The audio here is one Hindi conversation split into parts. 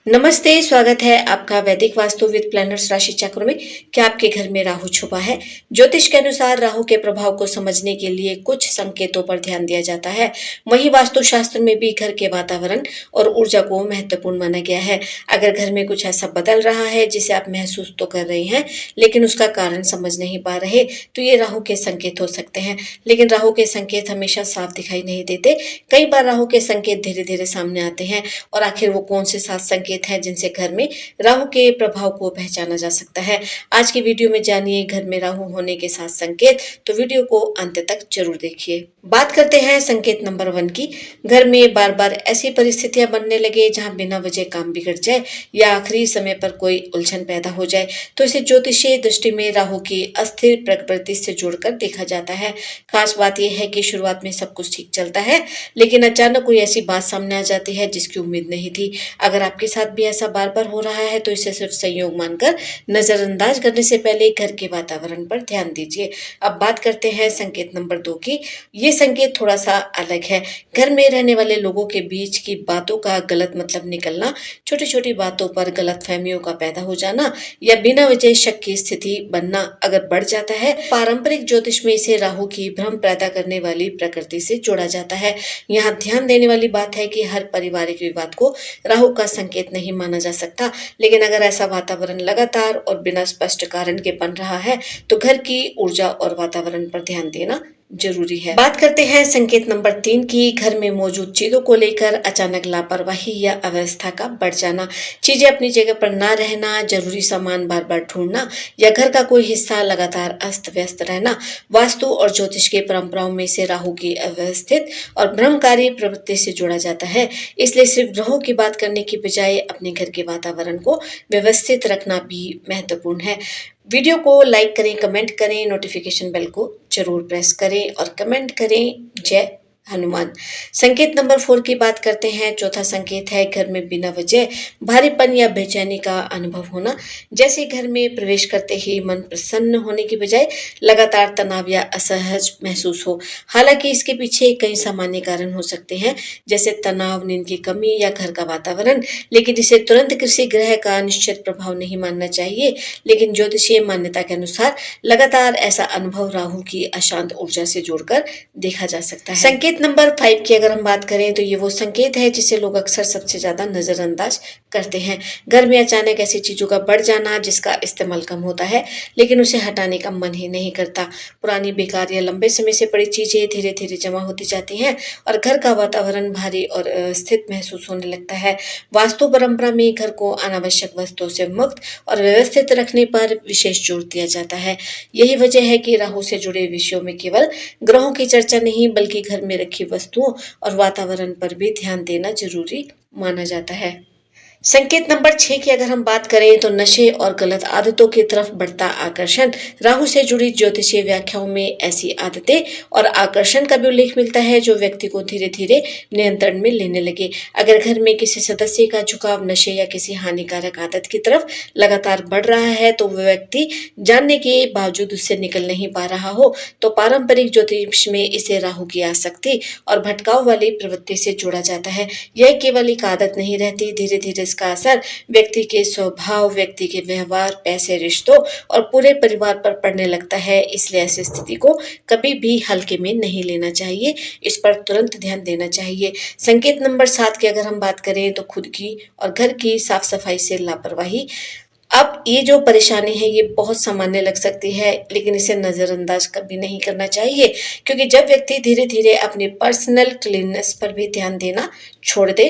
नमस्ते, स्वागत है आपका वैदिक वास्तु विद प्लैनेट्स राशि चक्र में। क्या आपके घर में राहु छुपा है? ज्योतिष के अनुसार राहु के प्रभाव को समझने के लिए कुछ संकेतों पर ध्यान दिया जाता है। वहीं वास्तु शास्त्र में भी घर के वातावरण और ऊर्जा को महत्वपूर्ण माना गया है। अगर घर में कुछ ऐसा बदल रहा है जिसे आप महसूस तो कर रहे हैं, लेकिन उसका कारण समझ नहीं पा रहे, तो ये राहु के संकेत हो सकते हैं। लेकिन राहु के संकेत हमेशा साफ दिखाई नहीं देते। कई बार राहु के संकेत धीरे धीरे सामने आते हैं। और आखिर वो कौन से 7 संकेत हैं जिनसे घर में राहु के प्रभाव को पहचाना जा सकता है? आज की वीडियो में जानिए घर में राहु होने के 7 संकेत। तो वीडियो को अंत तक जरूर देखिए। बात करते हैं संकेत नंबर 1 की। घर में बार बार ऐसी परिस्थितियां बनने लगे जहां बिना वजह काम बिगड़ जाए या आखिरी समय पर कोई उलझन पैदा हो जाए, तो इसे ज्योतिषीय दृष्टि में राहु की अस्थिर प्रकृति से जोड़कर देखा जाता है। खास बात यह है कि शुरुआत में सब कुछ ठीक चलता है, लेकिन अचानक कोई ऐसी बात सामने आ जाती है जिसकी उम्मीद नहीं थी। अगर आपके साथ भी ऐसा बार बार हो रहा है तो इसे सिर्फ संयोग मानकर नजरअंदाज करने से पहले घर के वातावरण पर ध्यान दीजिए। अब बात करते हैं संकेत नंबर 2 की। ये संकेत थोड़ा सा अलग है। घर में रहने वाले लोगों के बीच की बातों का गलत मतलब निकलना, छोटी छोटी बातों पर गलत फहमियों का पैदा हो जाना या बिना वजह शक की स्थिति बनना अगर बढ़ जाता है, पारंपरिक ज्योतिष में इसे राहु की भ्रम पैदा करने वाली प्रकृति से जोड़ा जाता है। यहाँ ध्यान देने वाली बात है कि हर पारिवारिक विवाद को राहु का संकेत नहीं माना जा सकता, लेकिन अगर ऐसा वातावरण लगातार और बिना स्पष्ट कारण के बन रहा है तो घर की ऊर्जा और वातावरण पर ध्यान देना जरूरी है। बात करते हैं संकेत नंबर 3 की। घर में मौजूद चीजों को लेकर अचानक लापरवाही या अव्यवस्था का बढ़ जाना, चीजें अपनी जगह पर ना रहना, जरूरी सामान बार बार ढूंढना या घर का कोई हिस्सा लगातार अस्त व्यस्त रहना वास्तु और ज्योतिष की परंपराओं में से राहु की अव्यवस्थित और भ्रमकारी प्रवृत्ति से जोड़ा जाता है। इसलिए सिर्फ राहु की बात करने की बजाय अपने घर के वातावरण को व्यवस्थित रखना भी महत्वपूर्ण है। वीडियो को लाइक करें, कमेंट करें, नोटिफिकेशन बेल को जरूर प्रेस करें और कमेंट करें जय हनुमान। संकेत नंबर 4 की बात करते हैं। चौथा संकेत है घर में बिना वजह भारीपन या बेचैनी का अनुभव होना। जैसे घर में प्रवेश करते ही मन प्रसन्न होने की बजाय लगातार तनाव या असहज महसूस हो। हालांकि इसके पीछे कई सामान्य कारण हो सकते हैं, जैसे तनाव, नींद की कमी या घर का वातावरण, लेकिन इसे तुरंत किसी ग्रह का निश्चित प्रभाव नहीं मानना चाहिए। लेकिन ज्योतिषीय मान्यता के अनुसार लगातार ऐसा अनुभव राहु की अशांत ऊर्जा से जोड़कर देखा जा सकता है। संकेत नंबर 5 की अगर हम बात करें तो ये वो संकेत है जिसे लोग अक्सर सबसे ज्यादा नजरअंदाज करते हैं। घर में अचानक ऐसी चीजों का बढ़ जाना जिसका इस्तेमाल कम होता है, लेकिन उसे हटाने का मन ही नहीं करता। पुरानी, बेकार या लंबे समय से पड़ी चीजें धीरे धीरे जमा होती जाती हैं और घर का वातावरण भारी और स्थित महसूस होने लगता है। वास्तु परंपरा में घर को अनावश्यक वस्तुओं से मुक्त और व्यवस्थित रखने पर विशेष जोर दिया जाता है। यही वजह है कि राहु से जुड़े विषयों में केवल ग्रहों की चर्चा नहीं, बल्कि घर में रखी वस्तुओं और वातावरण पर भी ध्यान देना जरूरी माना जाता है। संकेत नंबर 6 की अगर हम बात करें तो नशे और गलत आदतों की तरफ बढ़ता आकर्षण। राहु से जुड़ी ज्योतिषीय व्याख्याओं में ऐसी आदतें और आकर्षण का भी उल्लेख मिलता है जो व्यक्ति को धीरे धीरे नियंत्रण में लेने लगे। अगर घर में किसी सदस्य का झुकाव नशे या किसी हानिकारक आदत की तरफ लगातार बढ़ रहा है, तो वह व्यक्ति जानने के बावजूद उससे निकल नहीं पा रहा हो, तो पारंपरिक ज्योतिष में इसे राहु की आसक्ति और भटकाव वाली प्रवृत्ति से जोड़ा जाता है। यह केवल एक आदत नहीं रहती, धीरे धीरे इसका असर व्यक्ति के स्वभाव, व्यक्ति के व्यवहार, पैसे, रिश्तों और पूरे परिवार पर पड़ने लगता है। इसलिए ऐसी स्थिति को कभी भी हल्के में नहीं लेना चाहिए, इस पर तुरंत ध्यान देना चाहिए। संकेत नंबर 7 की अगर हम बात करें तो खुद की और घर की साफ सफाई से लापरवाही। अब ये जो परेशानी है ये बहुत सामान्य लग सकती है, लेकिन इसे नजरअंदाज कभी नहीं करना चाहिए, क्योंकि जब व्यक्ति धीरे धीरे अपनी पर्सनल क्लीननेस पर भी ध्यान देना छोड़ दे,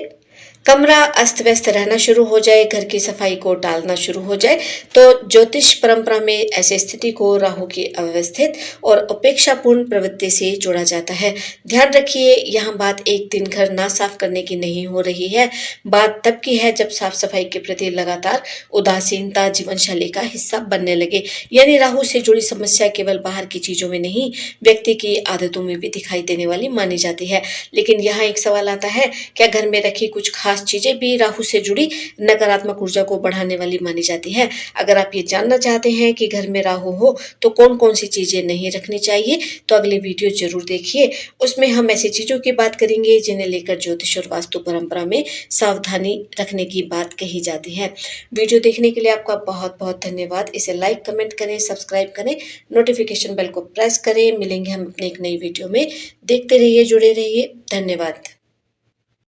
कमरा अस्त व्यस्त रहना शुरू हो जाए, घर की सफाई को टालना शुरू हो जाए, तो ज्योतिष परंपरा में ऐसी स्थिति को राहु की अव्यवस्थित और उपेक्षापूर्ण प्रवृत्ति से जोड़ा जाता है। ध्यान रखिए, यहाँ बात एक दिन घर ना साफ करने की नहीं हो रही है। बात तब की है जब साफ सफाई के प्रति लगातार उदासीनता जीवन शैली का हिस्सा बनने लगे। यानी राहु से जुड़ी समस्या केवल बाहर की चीजों में नहीं, व्यक्ति की आदतों में भी दिखाई देने वाली मानी जाती है। लेकिन यहाँ एक सवाल आता है, क्या घर में रखी कुछ खास खास चीजें भी राहु से जुड़ी नकारात्मक ऊर्जा को बढ़ाने वाली मानी जाती है। अगर आप ये जानना चाहते हैं कि घर में राहु हो तो कौन कौन सी चीजें नहीं रखनी चाहिए, तो अगली वीडियो जरूर देखिए। उसमें हम ऐसी चीजों की बात करेंगे जिन्हें लेकर ज्योतिष और वास्तु परंपरा में सावधानी रखने की बात कही जाती है। वीडियो देखने के लिए आपका बहुत बहुत धन्यवाद। इसे लाइक, कमेंट करें, सब्सक्राइब करें, नोटिफिकेशन बेल को प्रेस करें। मिलेंगे हम अपने एक नई वीडियो में। देखते रहिए, जुड़े रहिए। धन्यवाद।